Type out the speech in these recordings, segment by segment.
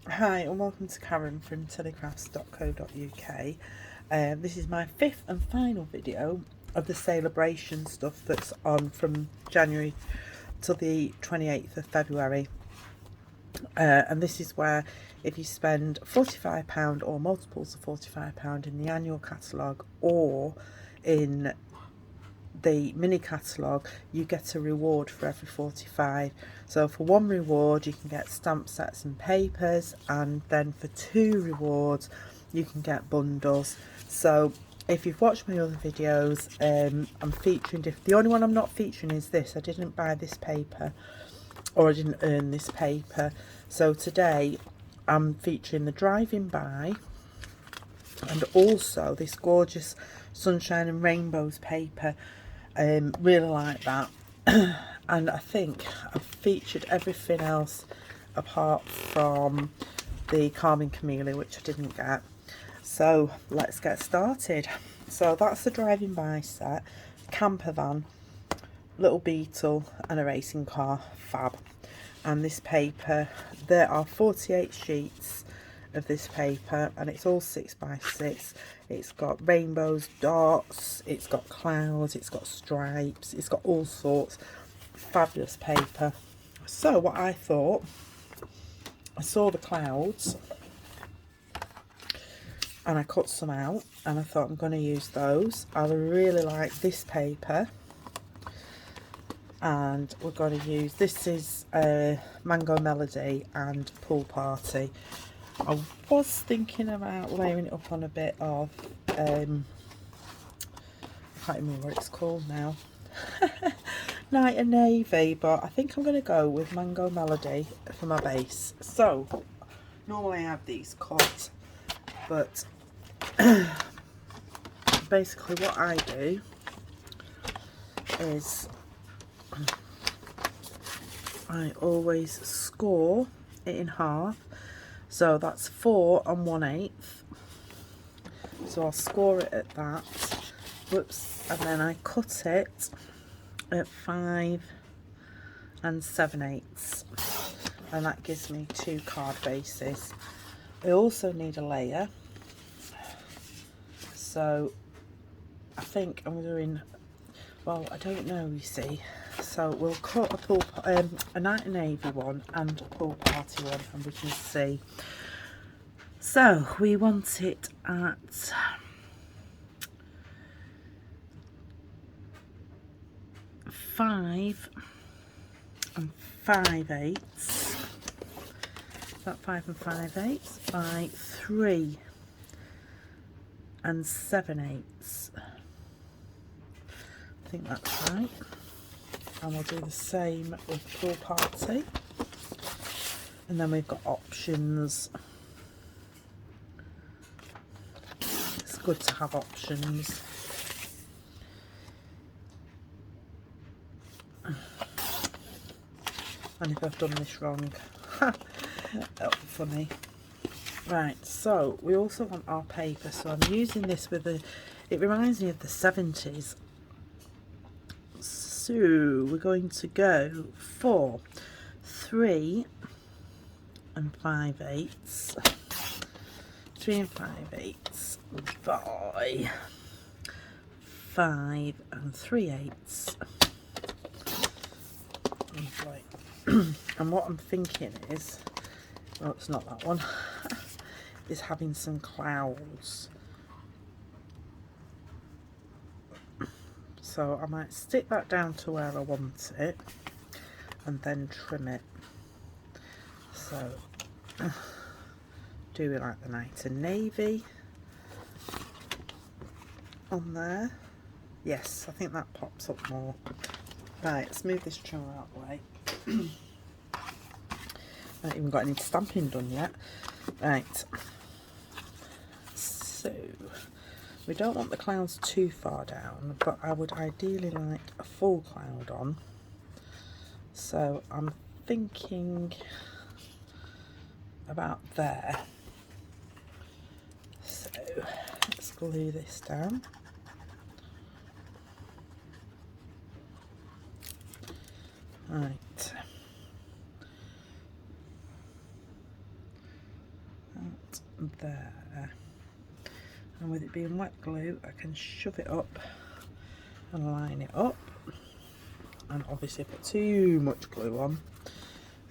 Hi and welcome to Karen from telegraphs.co.uk. This is my fifth and final video of the Sale-a-Bration stuff that's on from January till the 28th of February. And this is where if you spend £45 or multiples of £45 in the annual catalogue or in the mini catalogue, you get a reward for every 45. So for one reward you can get stamp sets and papers, and then for two rewards you can get bundles. So if you've watched my other videos, I'm featuring the only one I'm not featuring is this. I didn't buy this paper, or I didn't earn this paper. So today I'm featuring the driving by and also this gorgeous sunshine and rainbows paper. Really like that. And I think I've featured everything else apart from the Carmine Camellia, which I didn't get. So let's get started. So that's the driving by set, camper van, little beetle and a racing car. Fab. And this paper, there are 48 sheets of this paper and it's all 6x6. It's got rainbows, dots, it's got clouds, it's got stripes, it's got all sorts. Fabulous paper. So what I thought, I saw the clouds and I cut some out and I thought I'm going to use those. I really like this paper, and we're going to use, this is Mango Melody and Pool Party. I was thinking about layering it up on a bit of, I can't remember what it's called now, Night and Navy, but I think I'm going to go with Mango Melody for my base. So, normally I have these cut, but basically what I do is I always score it in half. So that's 4 1/8. So I'll score it at that. Whoops. And then I cut it at 5 7/8. And that gives me 2 card bases. I also need a layer. So I think I'm doing, well, I don't know, you see. So we'll cut a Night and Navy one and a Pool Party one, and we can see. So we want it at 5 5/8. About 5 5/8 by 3 7/8. I think that's right. And we'll do the same with Pool Party. And then we've got options. It's good to have options. And if I've done this wrong, that'll be funny. Right, so we also want our paper. So I'm using this with a, it reminds me of the 70s. So we're going to go for 3 5/8, 3 5/8 by 5 3/8. And what I'm thinking is, well, it's not that one, is having some clouds. So I might stick that down to where I want it and then trim it. So do it like the Night and Navy on there. Yes, I think that pops up more. Right, let's move this trimmer out of the way. I haven't even got any stamping done yet. Right, so we don't want the clouds too far down, but I would ideally like a full cloud on. So I'm thinking about there. So let's glue this down. Right. there, and with it being wet glue I can shove it up and line it up, and obviously put too much glue on,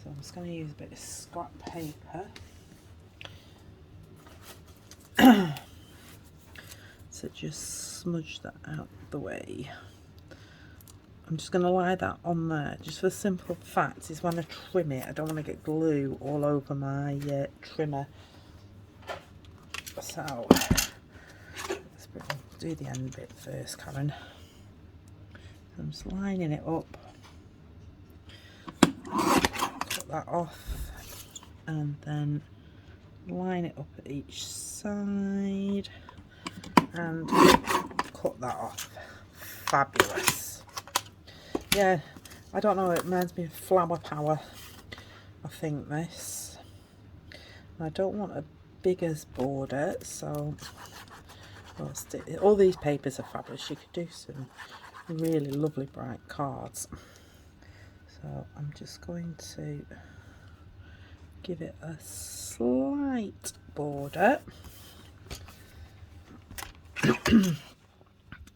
so I'm just going to use a bit of scrap paper to just smudge that out the way. I'm just going to lie that on there just for the simple fact is when I trim it I don't want to get glue all over my trimmer. So let's do the end bit first, Karen. I'm just lining it up, cut that off, and then line it up at each side and cut that off. Fabulous. Yeah, I don't know, it reminds me of Flower Power, I think this. I don't want a bigger border, so all these papers are fabulous. You could do some really lovely bright cards. So I'm just going to give it a slight border and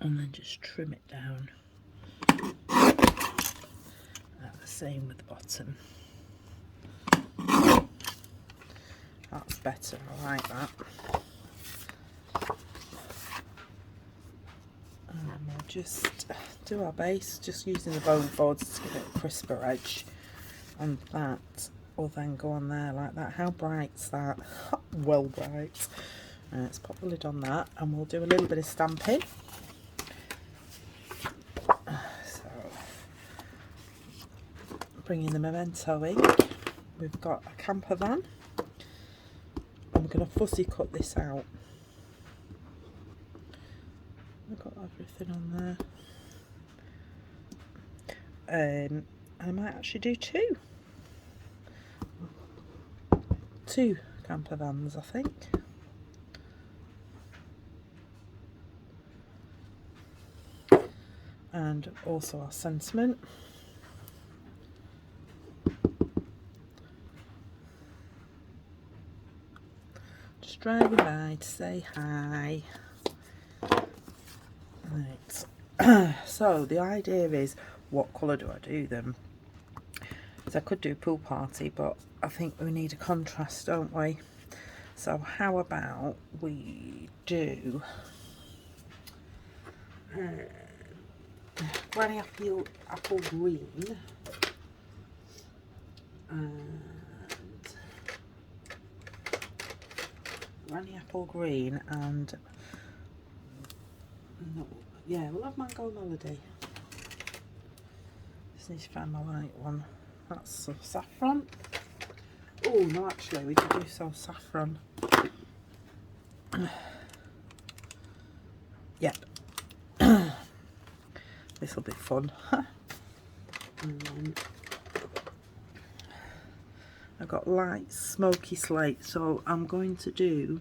then just trim it down. The same with the bottom. That's better, I like that. And then we'll just do our base, just using the bone boards to give it a crisper edge, and that will then go on there like that. How bright's that? Well bright. Let's pop the lid on that, and we'll do a little bit of stamping. So bringing the memento in, we've got a camper van, and we're going to fussy cut this out. I've got everything on there. I might actually do two camper vans, I think. And also our sentiment. Just driving by to say hi. Right. So the idea is, what colour do I do them? So I could do pool party, but I think we need a contrast, don't we? So how about we do granny apple green and granny apple green and no, yeah, we'll have Mango Melody. Just need to find my right one. That's some saffron. Oh no, actually we could do some saffron. Yep. This will be fun. And then I've got light smoky slate, so I'm going to do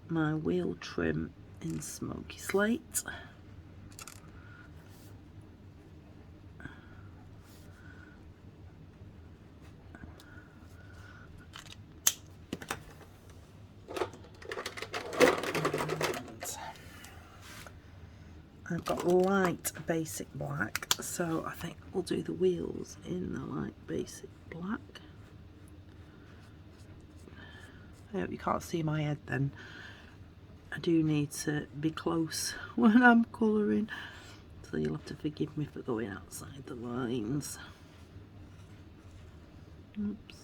my wheel trim in smoky slate. I've got light basic black, so I think we'll do the wheels in the light basic black. I hope you can't see my head then. I do need to be close when I'm colouring, so you'll have to forgive me for going outside the lines. Oops.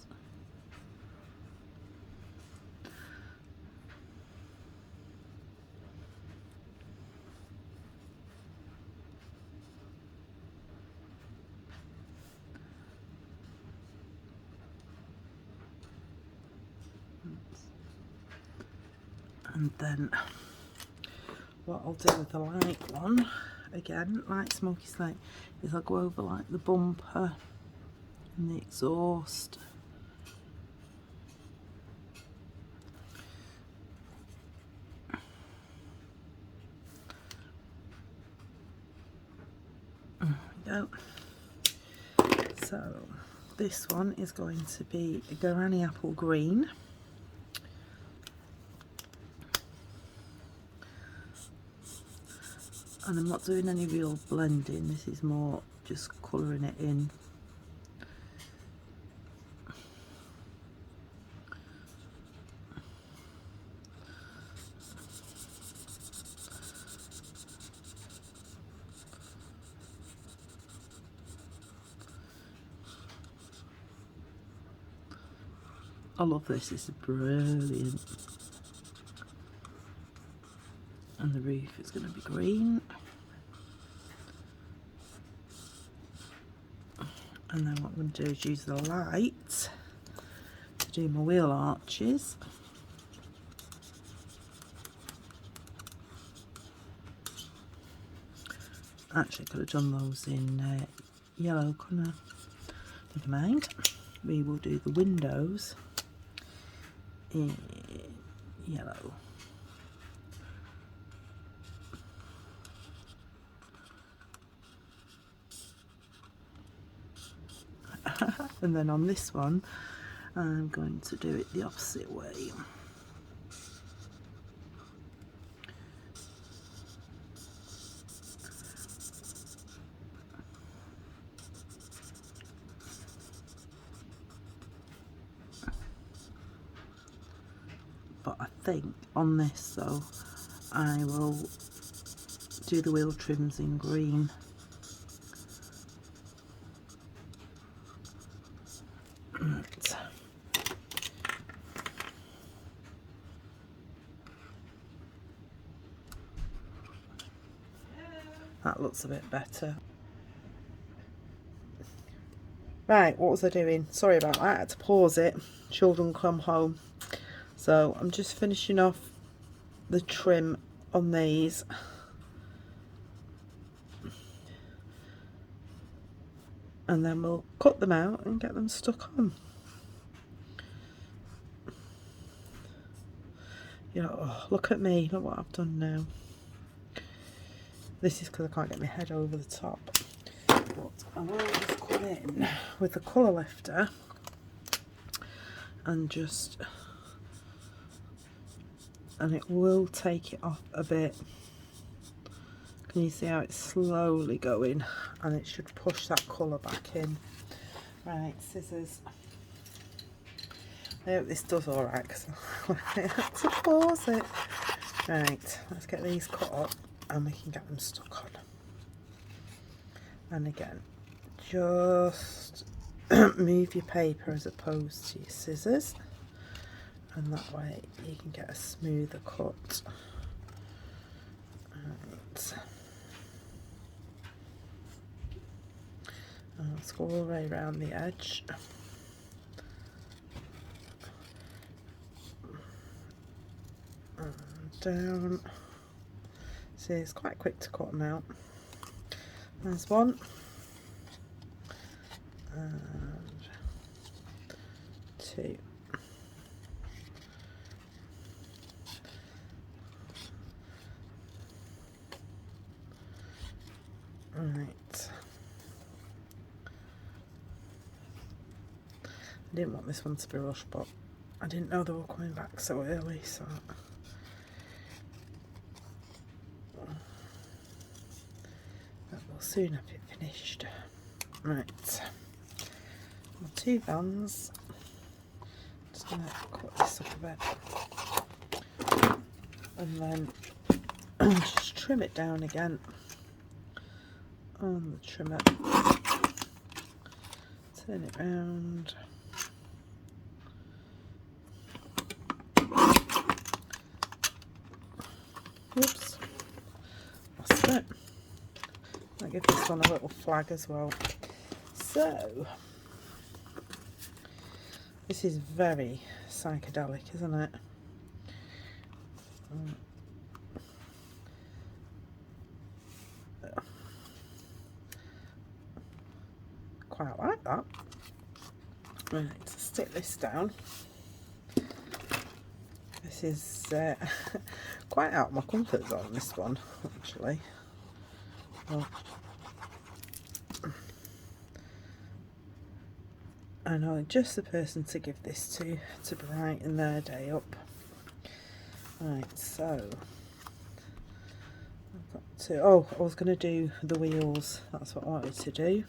And then what I'll do with the light one, again, light smoky slate, is I'll go over like the bumper and the exhaust. There we go. So this one is going to be a granny apple green. And I'm not doing any real blending, this is more just colouring it in. I love this is brilliant. And the roof is going to be green. And then what I'm going to do is use the light to do my wheel arches. Actually, I could have done those in yellow, couldn't I? Never mind. We will do the windows in yellow. And then on this one, I'm going to do it the opposite way. But I think on this though, I will do the wheel trims in green. Right. That looks a bit better. Right, what was I doing? Sorry about that, I had to pause it. Children come home. So I'm just finishing off the trim on these. And then we'll cut them out and get them stuck on. You know, oh, look at me, look what I've done now. This is because I can't get my head over the top. But I will just come in with the colour lifter and just, and it will take it off a bit. Can you see how it's slowly going? And it should push that colour back in. Right, scissors. I hope this does alright because I have to pause it. Right, let's get these cut up and we can get them stuck on. And again, just move your paper as opposed to your scissors, and that way you can get a smoother cut. Right. And let's go all the way around the edge. And down. See, it's quite quick to cut them out. There's one. And two. Right. I didn't want this one to be rushed, but I didn't know they were coming back so early, so that will soon have it finished. Right, my two bands. Just gonna cut this up a bit, and then just trim it down again on the trimmer. Turn it round. Oops, lost it. I'll give this one a little flag as well. So, this is very psychedelic, isn't it? Quite like that. Right, so stick this down. This is quite out of my comfort zone, this one, actually. Well, I know just the person to give this to brighten their day up. Right, so I'm Oh, I was going to do the wheels. That's what I wanted to do.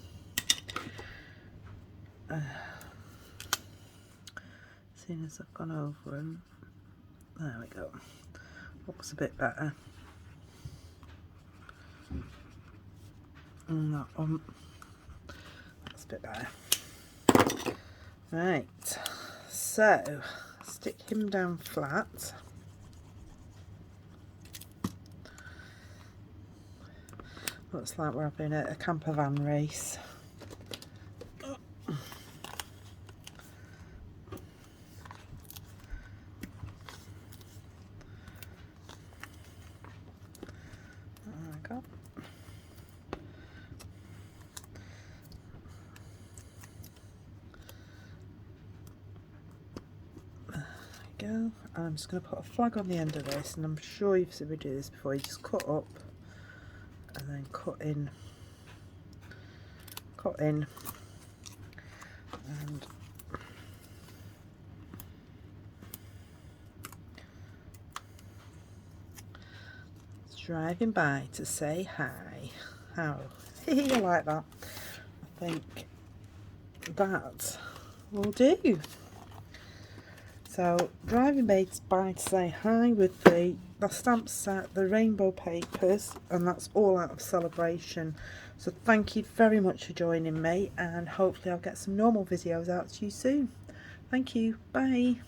Seeing as I've gone over them, there we go. Looks a bit better. And that one, that's a bit better. Right, so stick him down flat. Looks like we're having a camper van race. There we go. Go, and I'm just going to put a flag on the end of this, and I'm sure you've seen me do this before. You just cut up and then cut in, and driving by to say hi. How you like that? I think that will do. So driving by to say hi with the stamp set, the rainbow papers, and that's all out of Sale-a-Bration. So thank you very much for joining me, and hopefully I'll get some normal videos out to you soon. Thank you. Bye.